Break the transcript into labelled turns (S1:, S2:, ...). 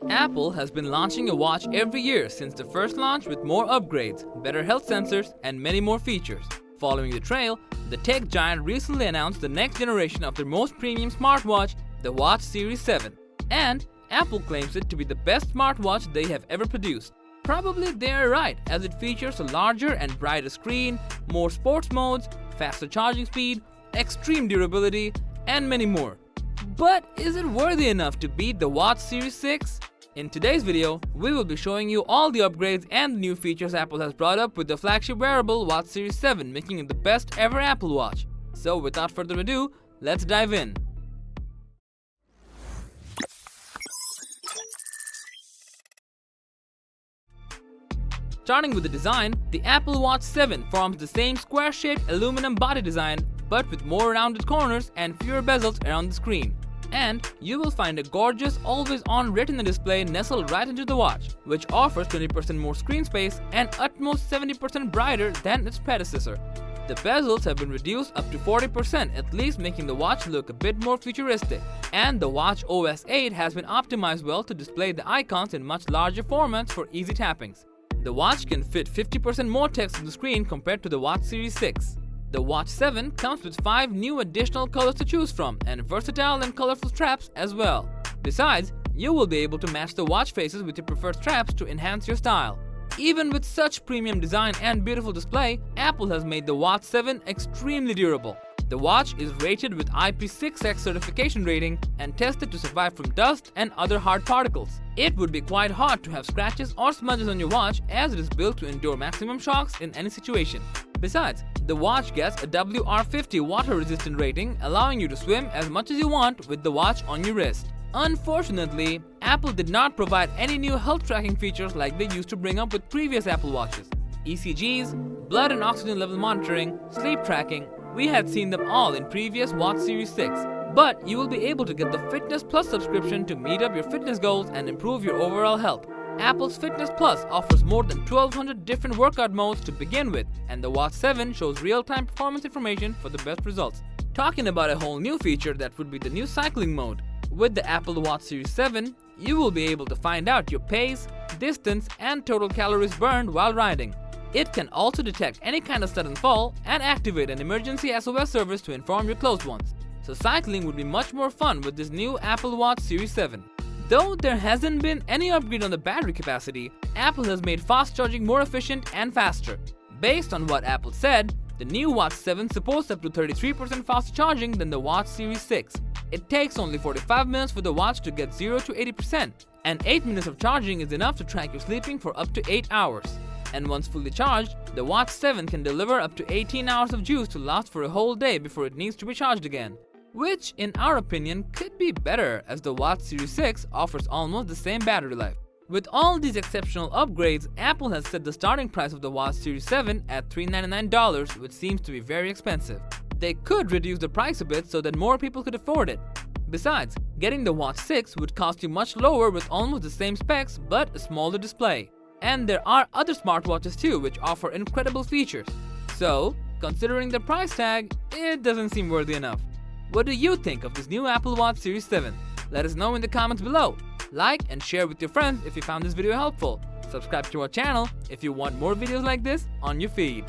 S1: Apple has been launching a watch every year since the first launch with more upgrades, better health sensors, and many more features. Following the trail, the tech giant recently announced the next generation of their most premium smartwatch, the Watch Series 7. And Apple claims it to be the best smartwatch they have ever produced. Probably they are right, as it features a larger and brighter screen, more sports modes, faster charging speed, extreme durability, and many more. But is it worthy enough to beat the Watch Series 6? In today's video, we will be showing you all the upgrades and the new features Apple has brought up with the flagship wearable Watch Series 7, making it the best ever Apple Watch. So without further ado, let's dive in. Starting with the design, the Apple Watch 7 forms the same square-shaped aluminum body design, but with more rounded corners and fewer bezels around the screen. And you will find a gorgeous always-on Retina display nestled right into the watch, which offers 20% more screen space and utmost 70% brighter than its predecessor. The bezels have been reduced up to 40% at least, making the watch look a bit more futuristic. And the Watch OS 8 has been optimized well to display the icons in much larger formats for easy tappings. The watch can fit 50% more text on the screen compared to the Watch Series 6. The Watch 7 comes with 5 new additional colors to choose from and versatile and colorful straps as well. Besides, you will be able to match the watch faces with your preferred straps to enhance your style. Even with such premium design and beautiful display, Apple has made the Watch 7 extremely durable. The watch is rated with IP6X certification rating and tested to survive from dust and other hard particles. It would be quite hard to have scratches or smudges on your watch, as it is built to endure maximum shocks in any situation. Besides, the watch gets a WR50 water resistant rating, allowing you to swim as much as you want with the watch on your wrist. Unfortunately, Apple did not provide any new health tracking features like they used to bring up with previous Apple Watches. ECGs, blood and oxygen level monitoring, sleep tracking, we had seen them all in previous Watch Series 6. But you will be able to get the Fitness Plus subscription to meet up your fitness goals and improve your overall health. Apple's Fitness Plus offers more than 1,200 different workout modes to begin with, and the Watch 7 shows real-time performance information for the best results. Talking about a whole new feature, that would be the new cycling mode. With the Apple Watch Series 7, you will be able to find out your pace, distance, and total calories burned while riding. It can also detect any kind of sudden fall and activate an emergency SOS service to inform your close ones. So cycling would be much more fun with this new Apple Watch Series 7. Though there hasn't been any upgrade on the battery capacity, Apple has made fast charging more efficient and faster. Based on what Apple said, the new Watch 7 supports up to 33% faster charging than the Watch Series 6. It takes only 45 minutes for the watch to get 0 to 80%, and 8 minutes of charging is enough to track you sleeping for up to 8 hours. And once fully charged, the Watch 7 can deliver up to 18 hours of juice to last for a whole day before it needs to be charged again. Which, in our opinion, could be better, as the Watch Series 6 offers almost the same battery life. With all these exceptional upgrades, Apple has set the starting price of the Watch Series 7 at $399, which seems to be very expensive. They could reduce the price a bit so that more people could afford it. Besides, getting the Watch 6 would cost you much lower with almost the same specs but a smaller display. And there are other smartwatches too which offer incredible features. So, considering the price tag, it doesn't seem worthy enough. What do you think of this new Apple Watch Series 7? Let us know in the comments below. Like and share with your friends if you found this video helpful. Subscribe to our channel if you want more videos like this on your feed.